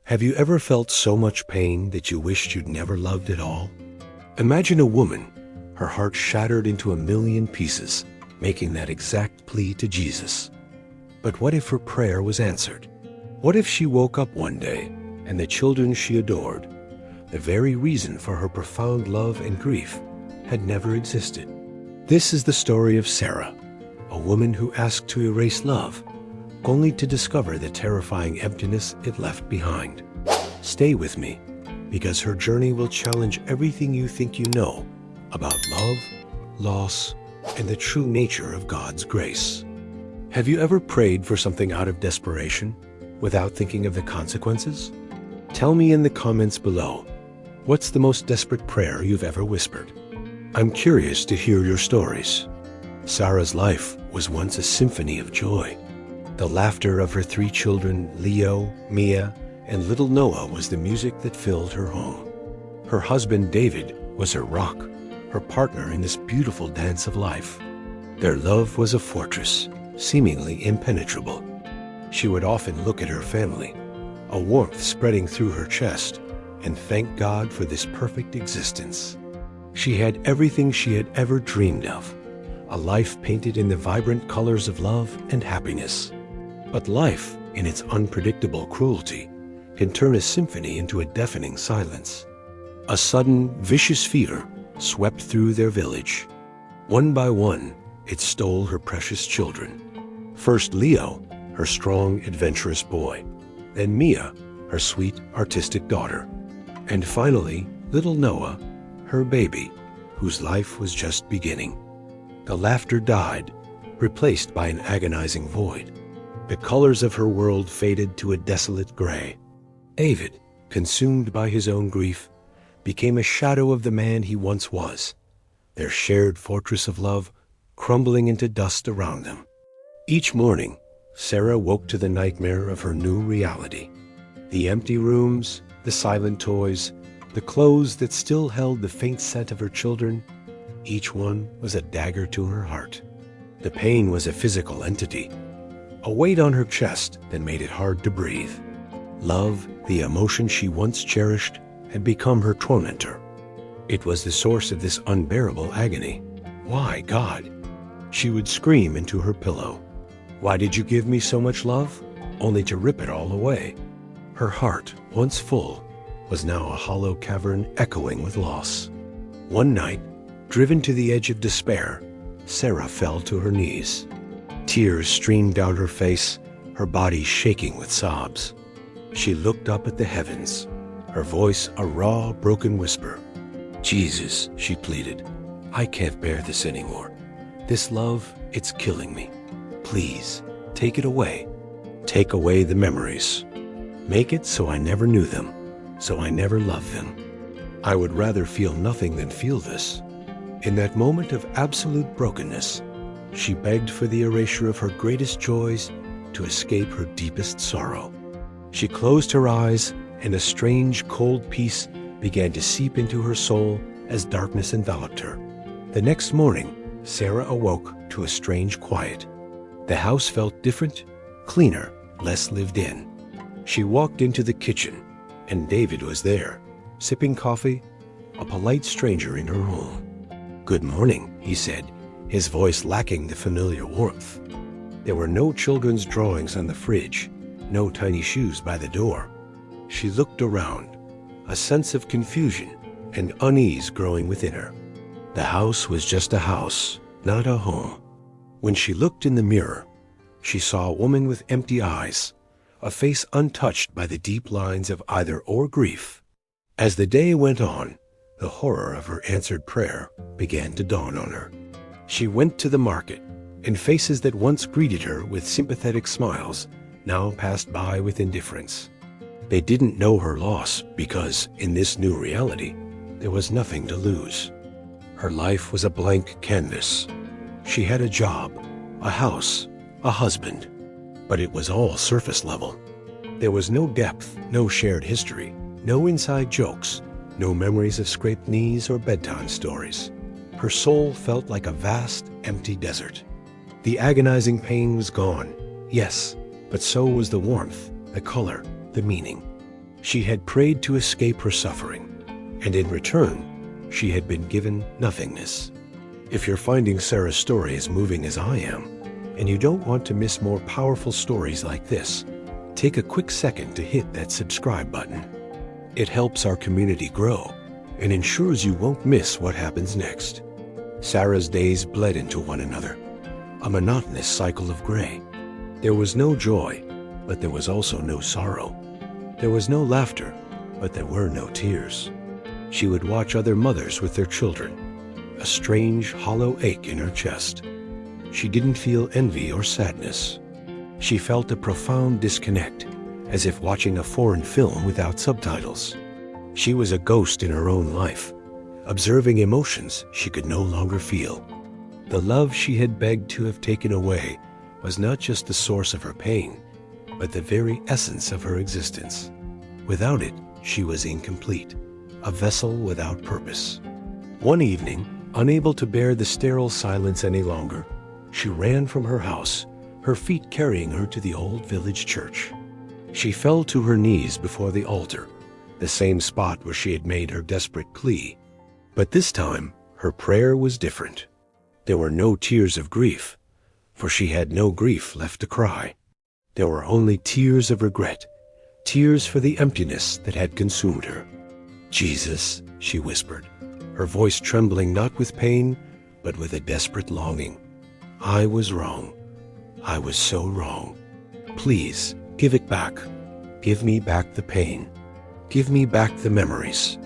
Have you ever felt so much pain that you wished you'd never loved at all? Imagine a woman, her heart shattered into a million pieces, making that exact plea to Jesus. But what if her prayer was answered? What if she woke up one day and the children she adored, the very reason for her profound love and grief, had never existed? This is the story of Sarah, a woman who asked to erase love, only to discover the terrifying emptiness it left behind. Stay with me, because her journey will challenge everything you think you know about love, loss, and the true nature of God's grace. Have you ever prayed for something out of desperation, without thinking of the consequences? Tell me in the comments below, what's the most desperate prayer you've ever whispered? I'm curious to hear your stories. Sarah's life was once a symphony of joy. The laughter of her 3 children, Leo, Mia, and little Noah, was the music that filled her home. Her husband, David, was her rock, her partner in this beautiful dance of life. Their love was a fortress, seemingly impenetrable. She would often look at her family, a warmth spreading through her chest, and thank God for this perfect existence. She had everything she had ever dreamed of, a life painted in the vibrant colors of love and happiness. But life, in its unpredictable cruelty, can turn a symphony into a deafening silence. A sudden, vicious fear swept through their village. One by one, it stole her precious children. First Leo, her strong, adventurous boy. Then Mia, her sweet, artistic daughter. And finally, little Noah, her baby, whose life was just beginning. The laughter died, replaced by an agonizing void. The colors of her world faded to a desolate gray. David, consumed by his own grief, became a shadow of the man he once was, their shared fortress of love crumbling into dust around them. Each morning, Sarah woke to the nightmare of her new reality. The empty rooms, the silent toys, the clothes that still held the faint scent of her children, each one was a dagger to her heart. The pain was a physical entity, a weight on her chest that made it hard to breathe. Love, the emotion she once cherished, had become her tormentor. It was the source of this unbearable agony. Why, God? She would scream into her pillow. Why did you give me so much love, only to rip it all away? Her heart, once full, was now a hollow cavern echoing with loss. One night, driven to the edge of despair, Sarah fell to her knees. Tears streamed down her face, her body shaking with sobs. She looked up at the heavens, her voice a raw, broken whisper. Jesus, she pleaded, I can't bear this anymore. This love, it's killing me. Please, take it away. Take away the memories. Make it so I never knew them, so I never loved them. I would rather feel nothing than feel this. In that moment of absolute brokenness, she begged for the erasure of her greatest joys to escape her deepest sorrow. She closed her eyes, and a strange, cold peace began to seep into her soul as darkness enveloped her. The next morning, Sarah awoke to a strange quiet. The house felt different, cleaner, less lived in. She walked into the kitchen, and David was there, sipping coffee, a polite stranger in her home. Good morning, he said, his voice lacking the familiar warmth. There were no children's drawings on the fridge, no tiny shoes by the door. She looked around, a sense of confusion and unease growing within her. The house was just a house, not a home. When she looked in the mirror, she saw a woman with empty eyes, a face untouched by the deep lines of either or grief. As the day went on, the horror of her answered prayer began to dawn on her. She went to the market, and faces that once greeted her with sympathetic smiles now passed by with indifference. They didn't know her loss because, in this new reality, there was nothing to lose. Her life was a blank canvas. She had a job, a house, a husband, but it was all surface level. There was no depth, no shared history, no inside jokes, no memories of scraped knees or bedtime stories. Her soul felt like a vast, empty desert. The agonizing pain was gone, yes, but so was the warmth, the color, the meaning. She had prayed to escape her suffering, and in return, she had been given nothingness. If you're finding Sarah's story as moving as I am, and you don't want to miss more powerful stories like this, take a quick second to hit that subscribe button. It helps our community grow and ensures you won't miss what happens next. Sarah's days bled into one another, a monotonous cycle of gray. There was no joy, but there was also no sorrow. There was no laughter, but there were no tears. She would watch other mothers with their children, a strange, hollow ache in her chest. She didn't feel envy or sadness. She felt a profound disconnect, as if watching a foreign film without subtitles. She was a ghost in her own life, observing emotions she could no longer feel. The love she had begged to have taken away was not just the source of her pain, but the very essence of her existence. Without it, she was incomplete, a vessel without purpose. One evening, unable to bear the sterile silence any longer, she ran from her house, her feet carrying her to the old village church. She fell to her knees before the altar, the same spot where she had made her desperate plea. But this time, her prayer was different. There were no tears of grief, for she had no grief left to cry. There were only tears of regret, tears for the emptiness that had consumed her. "Jesus," she whispered, her voice trembling not with pain, but with a desperate longing. "I was wrong. I was so wrong. Please, give it back. Give me back the pain. Give me back the memories.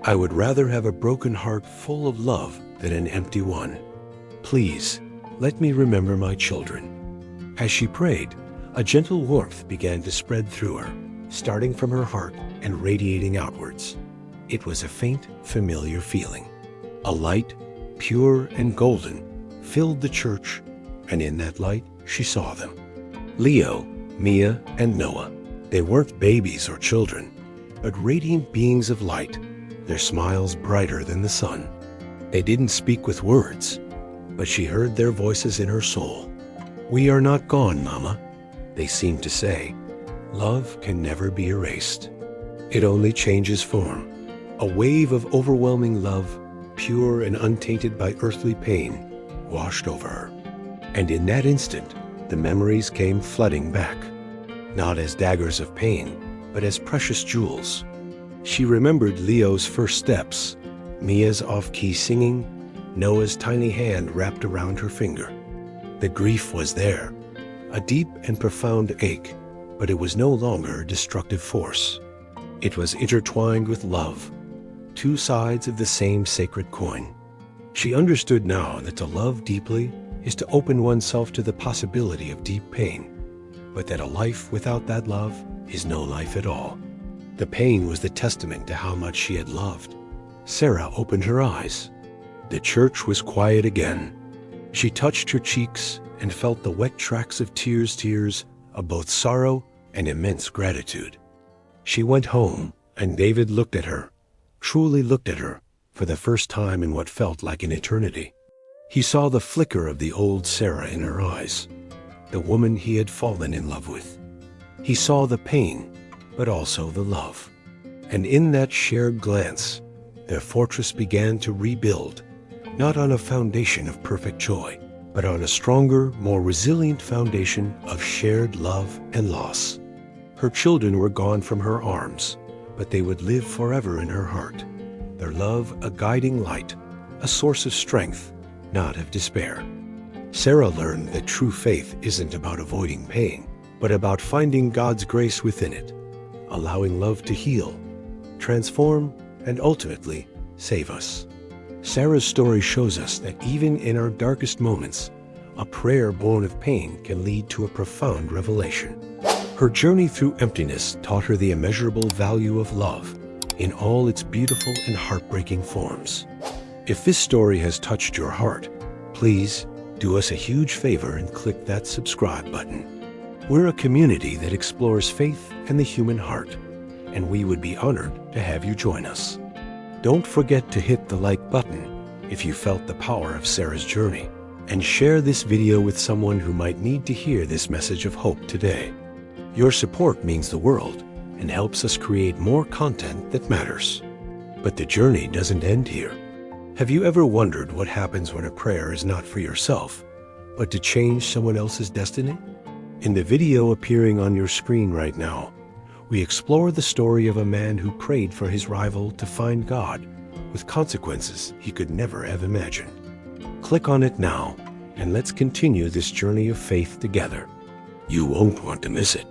I would rather have a broken heart full of love than an empty one. Please, let me remember my children." As she prayed, a gentle warmth began to spread through her, starting from her heart and radiating outwards. It was a faint, familiar feeling. A light, pure and golden, filled the church, and in that light she saw them. Leo, Mia, and Noah. They weren't babies or children, but radiant beings of light, their smiles brighter than the sun. They didn't speak with words, but she heard their voices in her soul. "We are not gone, Mama," they seemed to say. "Love can never be erased. It only changes form." A wave of overwhelming love, pure and untainted by earthly pain, washed over her. And in that instant, the memories came flooding back, not as daggers of pain, but as precious jewels. She remembered Leo's first steps, Mia's off-key singing, Noah's tiny hand wrapped around her finger. The grief was there, a deep and profound ache, but it was no longer a destructive force. It was intertwined with love, two sides of the same sacred coin. She understood now that to love deeply is to open oneself to the possibility of deep pain, but that a life without that love is no life at all. The pain was the testament to how much she had loved. Sarah opened her eyes. The church was quiet again. She touched her cheeks and felt the wet tracks of tears of both sorrow and immense gratitude. She went home, and David looked at her, truly looked at her, for the first time in what felt like an eternity. He saw the flicker of the old Sarah in her eyes, the woman he had fallen in love with. He saw the pain, but also the love. And in that shared glance, their fortress began to rebuild, not on a foundation of perfect joy, but on a stronger, more resilient foundation of shared love and loss. Her children were gone from her arms, but they would live forever in her heart, their love a guiding light, a source of strength, not of despair. Sarah learned that true faith isn't about avoiding pain, but about finding God's grace within it, allowing love to heal, transform, and ultimately save us. Sarah's story shows us that even in our darkest moments, a prayer born of pain can lead to a profound revelation. Her journey through emptiness taught her the immeasurable value of love in all its beautiful and heartbreaking forms. If this story has touched your heart, please do us a huge favor and click that subscribe button. We're a community that explores faith and the human heart, and we would be honored to have you join us. Don't forget to hit the like button if you felt the power of Sarah's journey, and share this video with someone who might need to hear this message of hope today. Your support means the world, and helps us create more content that matters. But the journey doesn't end here. Have you ever wondered what happens when a prayer is not for yourself, but to change someone else's destiny? In the video appearing on your screen right now, we explore the story of a man who prayed for his rival to find God, with consequences he could never have imagined. Click on it now, and let's continue this journey of faith together. You won't want to miss it.